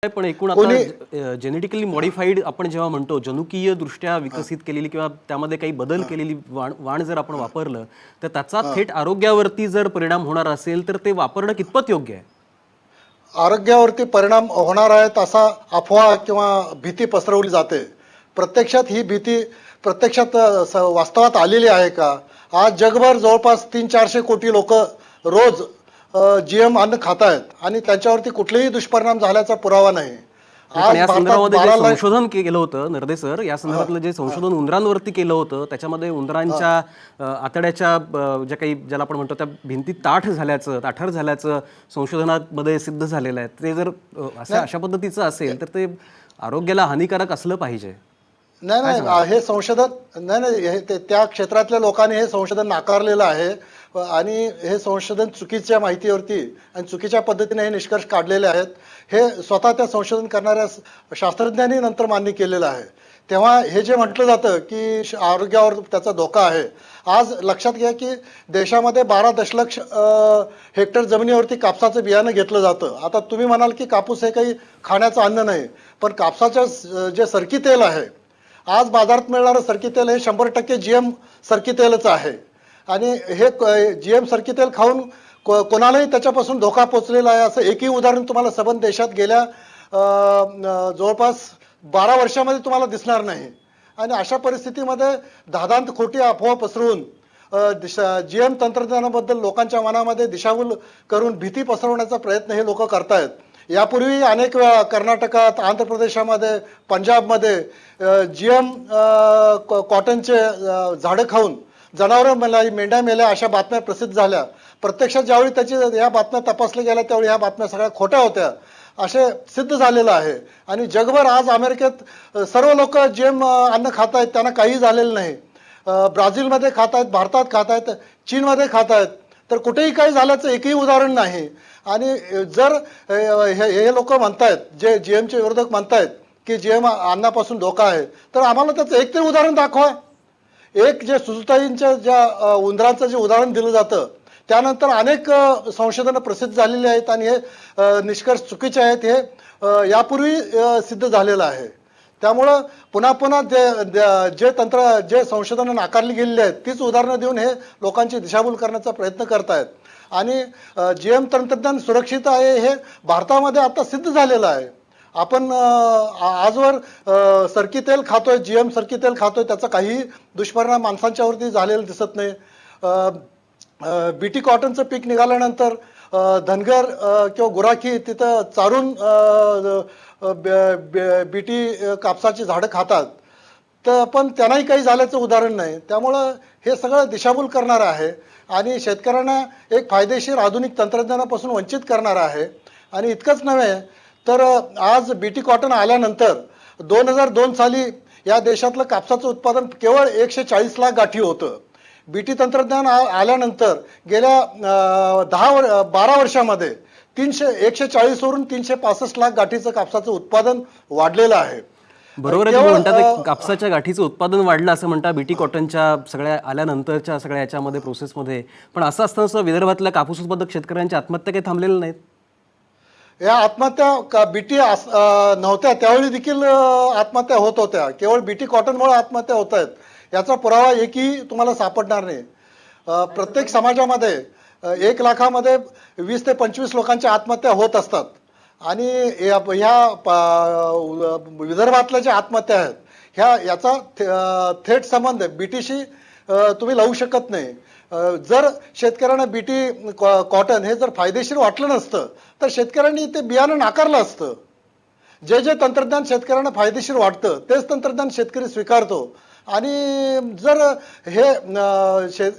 पण एकूण आता जेनेटिकली मॉडिफाईड आपण जेव्हा म्हणतो, जनुकीय दृष्ट्या विकसित केलेली किंवा त्यामध्ये काही बदल केलेली वाण जर आपण वापरलं तर त्याचा थेट आरोग्यावरती जर परिणाम होणार असेल तर ते वापरणं कितपत योग्य आहे? आरोग्यावरती परिणाम होणार आहेत असा अफवा किंवा भीती पसरवली जाते. प्रत्यक्षात ही भीती प्रत्यक्षात वास्तवात आलेली आहे का? आज जगभर जवळपास 300-400 कोटी लोक रोज जीएम अन्न खात आहेत आणि त्यांच्यावरती कुठलेही दुष्परिणाम झाल्याचा पुरावा नाही. पण या संदर्भामध्ये जे संशोधन केलं होतं नरदे सर, या संदर्भातलं जे संशोधन उंदरांवरती केलं होतं त्याच्यामध्ये उंदरांच्या आतड्याच्या ज्या काही ज्याला आपण म्हणतो त्या भिंती ताठर झाल्याचं संशोधनामध्ये सिद्ध झालेलं आहे. ते जर अशा पद्धतीचं असेल तर ते आरोग्याला हानिकारक असलं पाहिजे. नाही, हे संशोधन नाही, त्या क्षेत्रातल्या लोकांनी हे संशोधन नाकारलेलं आहे आणि हे संशोधन चुकीच्या माहितीवरती आणि चुकीच्या पद्धतीने हे निष्कर्ष काढलेले आहेत. हे स्वतः त्या संशोधन करणाऱ्या शास्त्रज्ञांनी नंतर मान्य केलेलं आहे. तेव्हा हे जे म्हटलं जातं की आरोग्यावर त्याचा धोका आहे, आज लक्षात घ्या की देशामध्ये 12 दशलक्ष हेक्टर जमिनीवरती कापसाचं बियाणं घेतलं जातं. आता तुम्ही म्हणाल की कापूस हे काही खाण्याचं अन्न नाही, पण कापसाचं जे सरकी तेल आहे, आज बाजारात मिळणारं सरकी तेल हे 100% जीएम सरकी तेलच आहे आणि हे जीएम सरकी तेल खाऊन कोणालाही त्याच्यापासून धोका पोचलेला आहे असं एकही उदाहरण तुम्हाला सबंध देशात गेल्या जवळपास 12 वर्षामध्ये तुम्हाला दिसणार नाही. आणि अशा परिस्थितीमध्ये धादांत खोटी अफवा पसरवून जीएम तंत्रज्ञानाबद्दल लोकांच्या मनामध्ये दिशाभूल करून भीती पसरवण्याचा प्रयत्न हे लोक करतायत. यापूर्वी अनेक वेळा कर्नाटकात, आंध्र प्रदेशामध्ये, पंजाबमध्ये जीएम कॉटनचे झाडं खाऊन जनावरं मेली, मेंढ्या मेल्या अशा बातम्या प्रसिद्ध झाल्या. प्रत्यक्षात ज्यावेळी या बातम्या तपासल्या गेल्या त्यावेळी ह्या बातम्या सगळ्या खोट्या होत्या असे सिद्ध झालेलं आहे. आणि जगभर आज अमेरिकेत सर्व लोक जीएम अन्न खात आहेत, त्यांना काही झालेलं नाही. ब्राझीलमध्ये खात आहेत, भारतात खात आहेत, चीनमध्ये खात आहेत, तर कुठेही काही झाल्याचं एकही उदाहरण नाही. आणि जर हे लोक म्हणतायत, जे जीएमचे विरोधक म्हणतायत की जीएम अन्नापासून धोका आहे, तर आम्हाला त्याचं एक तरी उदाहरण दाखवा. एक जे सुजताईंच्या ज्या उंदराचं जे उदाहरण दिलं जातं त्यानंतर अनेक संशोधनं प्रसिद्ध झालेली आहेत आणि हे निष्कर्ष चुकीचे आहेत हे यापूर्वी सिद्ध झालेलं आहे. त्यामुळं पुन्हा पुन्हा जे संशोधनं नाकारली गेलेली आहेत तीच उदाहरणं देऊन हे लोकांची दिशाभूल करण्याचा प्रयत्न करतायत. आणि जीएम तंत्रज्ञान सुरक्षित आहे हे भारतामध्ये आता सिद्ध झालेलं आहे. आपण आजवर सरकी तेल खातोय, जीएम सरकी तेल खातोय, त्याचा काही दुष्परिणाम माणसांच्यावरती झालेला दिसत नाही. बीटी कॉटनचं पीक निघाल्यानंतर धनगर किंवा गुराखी तिथं चारून बीटी कापसाची झाडं खातात, तर पण त्यांनाही काही झाल्याचं उदाहरण नाही. त्यामुळं हे सगळं दिशाभूल करणारं आहे आणि शेतकऱ्यांना एक फायदेशीर आधुनिक तंत्रज्ञानापासून वंचित करणारं आहे. आणि इतकंच नव्हे तर आज बीटी कॉटन आल्यानंतर 2002 साली या देशातलं कापसाचं उत्पादन केवळ 140 लाख गाठी होतं. बीटी तंत्रज्ञान आल्यानंतर गेल्या 12 वर्षामध्ये 140 वरून 365 लाख गाठीचं कापसाचं उत्पादन वाढलेलं आहे. बरोबर आहे, तुम्ही म्हणता कापसाच्या गाठीचं उत्पादन वाढलं असं म्हणता बीटी कॉटनच्या सगळ्या आल्यानंतरच्या सगळ्या याच्यामध्ये प्रोसेसमध्ये. पण असं असताना विदर्भातल्या कापूस उत्पादक शेतकऱ्यांच्या आत्महत्या काही थांबलेल्या नाहीत. या आत्महत्या बीटी नव्हत्या त्यावेळी देखील आत्महत्या होत होत्या. केवळ बीटी कॉटनमुळे आत्महत्या होत आहेत याचा पुरावा एकही तुम्हाला सापडणार नाही. प्रत्येक समाजामध्ये 1 लाखामध्ये 20 ते 25 लोकांच्या आत्महत्या होत असतात. आणि ह्या विदर्भातल्या ज्या आत्महत्या आहेत याचा थेट संबंध बीटीशी तुम्ही लावू शकत नाही. जर शेतकऱ्यांना बीटी कॉटन हे जर फायदेशीर वाटलं नसतं तर शेतकऱ्यांनी ते बियाणं नाकारलं असतं. जे तंत्रज्ञान शेतकऱ्यांना फायदेशीर वाटतं तेच तंत्रज्ञान शेतकरी स्वीकारतो. आणि जर हे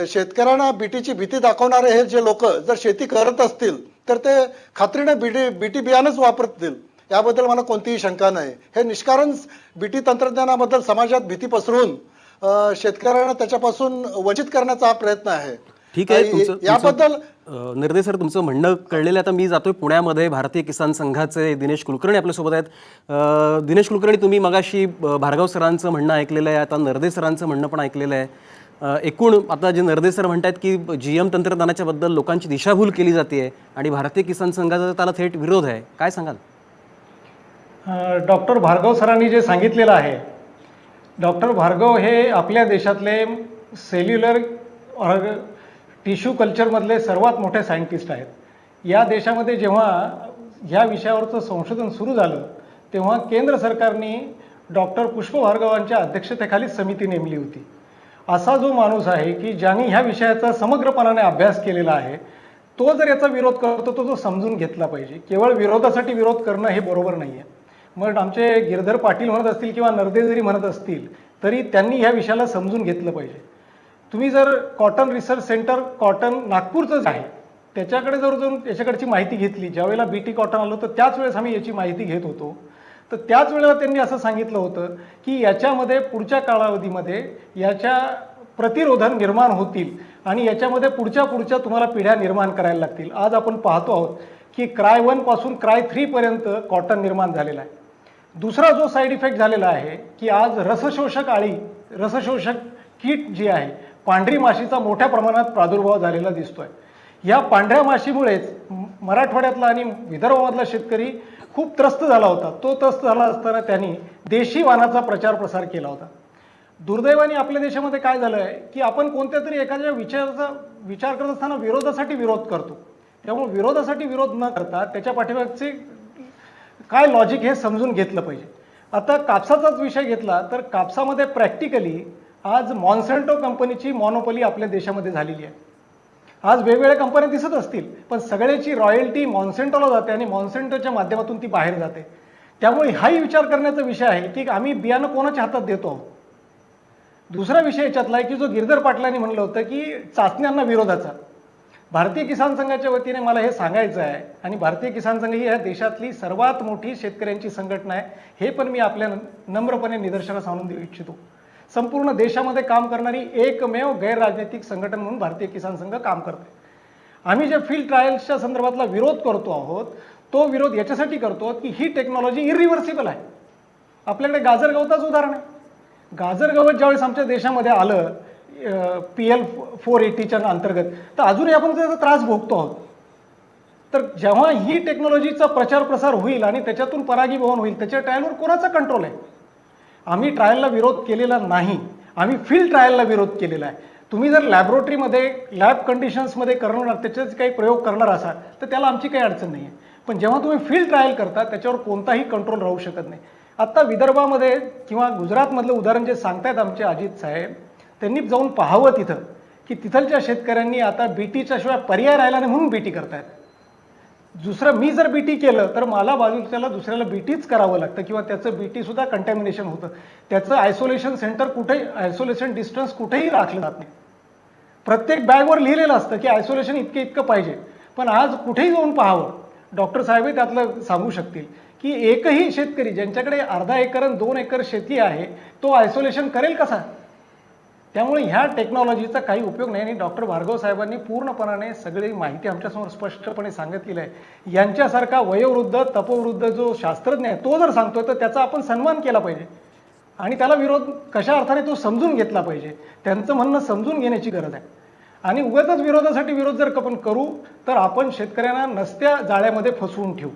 शेतकऱ्यांना बीटीची भीती दाखवणारे हे जे लोक जर शेती करत असतील तर ते खात्रीने बीटी बियाणंच वापरतील, याबद्दल मला कोणतीही शंका नाही. हे निष्कारण बीटी तंत्रज्ञानाबद्दल समाजात भीती पसरवून शेतकऱ्यांना त्याच्यापासून वंचित करण्याचा हा प्रयत्न आहे. ठीक आहे, याबद्दल निर्देश सर तुमचं म्हणणं कळलेलं. आता मी जातोय पुण्यामध्ये, भारतीय किसान संघाचे दिनेश कुलकर्णी आपल्यासोबत आहेत. दिनेश कुलकर्णी, तुम्ही मगाशी भार्गव सरांचं म्हणणं ऐकलेलं आहे, आता नरदे सरांचं म्हणणं पण ऐकलेलं आहे. एकूण आता जे नरदे सर म्हणतात की जीएम तंत्रज्ञानाच्या बद्दल लोकांची दिशाभूल केली जाते आणि भारतीय किसान संघाचा त्याला थेट विरोध आहे, काय सांगाल? डॉक्टर भार्गव सरांनी जे सांगितलेलं आहे, डॉक्टर भार्गव हे आपल्या देशातले सेल्युलर टिश्यू कल्चरमधले सर्वात मोठे सायंटिस्ट आहेत. या देशामध्ये जेव्हा ह्या विषयावरचं संशोधन सुरू झालं तेव्हा केंद्र सरकारने डॉक्टर पुष्प भार्गवांच्या अध्यक्षतेखाली समिती नेमली होती. असा जो माणूस आहे की ज्यांनी ह्या विषयाचा समग्रपणाने अभ्यास केलेला आहे, तो जर याचा विरोध करतो तो समजून घेतला पाहिजे. केवळ विरोधासाठी विरोध करणं हे बरोबर नाही आहे. मग आमचे गिरधर पाटील म्हणत असतील किंवा नरदे जरी म्हणत असतील तरी त्यांनी ह्या विषयाला समजून घेतलं पाहिजे. तुम्ही जर कॉटन रिसर्च सेंटर कॉटन नागपूरचं आहे त्याच्याकडे जर जाऊन याच्याकडची माहिती घेतली, ज्यावेळेला बीटी कॉटन आलं तर त्याच वेळेस आम्ही याची माहिती घेत होतो, तर त्याच वेळेला त्यांनी असं सांगितलं होतं की याच्यामध्ये पुढच्या कालावधीमध्ये याच्या प्रतिरोधन निर्माण होतील आणि याच्यामध्ये पुढच्या तुम्हाला पिढ्या निर्माण करायला लागतील. आज आपण पाहतो आहोत की क्राय 1 पासून क्राय 3 पर्यंत कॉटन निर्माण झालेला आहे. दुसरा जो साईड इफेक्ट झालेला आहे की आज रसशोषक कीट जी आहे, पांढरी माशीचा मोठ्या प्रमाणात प्रादुर्भाव झालेला दिसतोय. या पांढऱ्या माशीमुळेच मराठवाड्यातला आणि विदर्भामधला शेतकरी खूप त्रस्त झाला होता. तो त्रस्त झाला असताना त्यांनी देशी वाणाचा प्रचार प्रसार केला होता. दुर्दैवाने आपल्या देशामध्ये काय झालं आहे की आपण कोणत्या तरी एखाद्या विचाराचा विचार करत असताना विरोधासाठी विरोध करतो. त्यामुळे विरोधासाठी विरोध न करता त्याच्या पाठीमागचे काय लॉजिक हे समजून घेतलं पाहिजे. आता कापसाचाच विषय घेतला तर कापसामध्ये प्रॅक्टिकली आज मॉन्सेंटो कंपनीची मॉनोपॉली आपल्या देशामध्ये झालेली आहे. आज वेगवेगळ्या कंपन्या दिसत असतील पण सगळ्याची रॉयल्टी मॉन्सेंटोला जाते आणि मॉन्सेंटोच्या माध्यमातून ती बाहेर जाते. त्यामुळे हाही विचार करण्याचा विषय आहे की आम्ही बियाणं कोणाच्या हातात देतो आहोत. दुसरा विषय याच्यातला आहे की जो गिरधर पाटलांनी म्हणलं होतं की चाचण्यांना विरोधाचा. भारतीय किसान संघाच्या वतीने मला हे सांगायचं आहे आणि भारतीय किसान संघ ही या देशातली सर्वात मोठी शेतकऱ्यांची संघटना आहे, हे पण मी आपल्या नम्रपणे निदर्शनास आणून देऊ इच्छितो. संपूर्ण देशामध्ये काम करणारी एकमेव गैरराजनैतिक संघटना म्हणून भारतीय किसान संघ काम करते. आम्ही जे फील्ड ट्रायल्सच्या संदर्भातला विरोध करतो आहोत तो विरोध याच्यासाठी करतो की ही टेक्नॉलॉजी इरिव्हर्सिबल आहे. आपल्याकडे गाजर गवताच उदाहरण आहे. गाजर गवत ज्यावेळेस आमच्या देशामध्ये आलं PL 480च्या अंतर्गत, तर अजूनही आपण त्याचा त्रास भोगतो आहोत. तर जेव्हा ही टेक्नॉलॉजीचा प्रचार प्रसार होईल आणि त्याच्यातून परागीभवन होईल त्याच्या ट्रायलवर कोणाचा कंट्रोल आहे? आम्ही ट्रायलला विरोध केलेला नाही, आम्ही फील्ड ट्रायलला विरोध केलेला आहे. तुम्ही जर लॅबोरेटरीमध्ये लॅब कंडिशन्समध्ये करणार त्याच्याच काही प्रयोग करणार असाल तर त्याला आमची काही अडचण नाही आहे. पण जेव्हा तुम्ही फील्ड ट्रायल करता त्याच्यावर कोणताही कंट्रोल राहू शकत नाही. आत्ता विदर्भामध्ये किंवा गुजरातमधलं उदाहरण जे सांगतायत आमचे अजित साहेब, त्यांनी जाऊन पाहावं तिथं की तिथलच्या शेतकऱ्यांनी आता बीटीच्या शिवाय पर्याय राहिला नाही म्हणून बीटी करतायत. दुसरं मी जर बीटी केलं तर मला बाजूच्याला दुसऱ्याला बीटीच करावं लागतं किंवा त्याचं बीटी सुद्धा कंटॅमिनेशन होतं. त्याचं आयसोलेशन सेंटर कुठेही, आयसोलेशन डिस्टन्स कुठेही राखलं जात नाही. प्रत्येक बॅगवर लिहिलेलं असतं की आयसोलेशन इतकं पाहिजे. पण आज कुठेही जाऊन पाहावं, डॉक्टर साहेबही त्यातलं सांगू शकतील की एकही शेतकरी ज्यांच्याकडे अर्धा एकर आणि 2 एकर शेती आहे तो आयसोलेशन करेल कसा? त्यामुळे ह्या टेक्नॉलॉजीचा काही उपयोग नाही. आणि डॉक्टर भार्गव साहेबांनी पूर्णपणाने सगळी माहिती आमच्यासमोर स्पष्टपणे सांगितलेली आहे. यांच्यासारखा वयोवृद्ध तपवृद्ध जो शास्त्रज्ञ आहे तो जर सांगतोय तर त्याचा आपण सन्मान केला पाहिजे आणि त्याला विरोध कशा अर्थाने तो समजून घेतला पाहिजे. त्यांचं म्हणणं समजून घेण्याची गरज आहे. आणि उगाचच विरोधासाठी विरोध जर आपण करू तर आपण शेतकऱ्यांना नसत्या जाळ्यामध्ये फसवून ठेवू.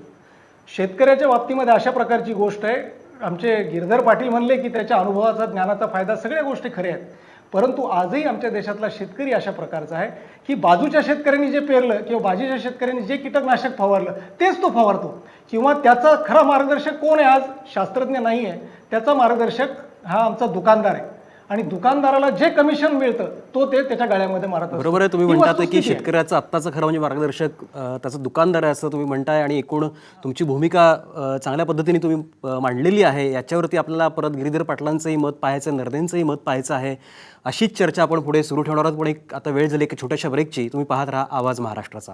शेतकऱ्याच्या बाबतीमध्ये अशा प्रकारची गोष्ट आहे. आमचे गिरधर पाटील म्हणले की त्याच्या अनुभवाचा ज्ञानाचा फायदा, सगळ्या गोष्टी खऱ्या आहेत. परंतु आजही आमच्या देशातला शेतकरी अशा प्रकारचा आहे की बाजूच्या शेतकऱ्यांनी जे पेरलं किंवा बाजूच्या शेतकऱ्यांनी जे कीटकनाशक फवारलं तेच तो फवारतो. किंवा त्याचा खरा मार्गदर्शक कोण आहे? आज शास्त्रज्ञ नाही आहे, त्याचा मार्गदर्शक हा आमचा दुकानदार आहे. आणि दुकानदाराला जे कमिशन मिळतं तो ते त्याच्या गाळ्यामध्ये मारत असतो. बरोबर आहे. तुम्ही म्हणतात की शेतकऱ्याचं आत्ताचं खरं म्हणजे मार्गदर्शक त्याचं दुकानदार आहे असं तुम्ही म्हणताय आणि एकूण तुमची भूमिका चांगल्या पद्धतीने तुम्ही मांडलेली आहे. याच्यावरती आपल्याला परत गिरीधर पाटलांचंही मत पाहायचं, नरदेंचंही मत पाहायचं आहे. अशीच चर्चा आपण पुढे सुरू ठेवणार आहोत. पण एक आता वेळ झाली एक छोट्याशा ब्रेकची. तुम्ही पाहत राहा आवाज महाराष्ट्राचा.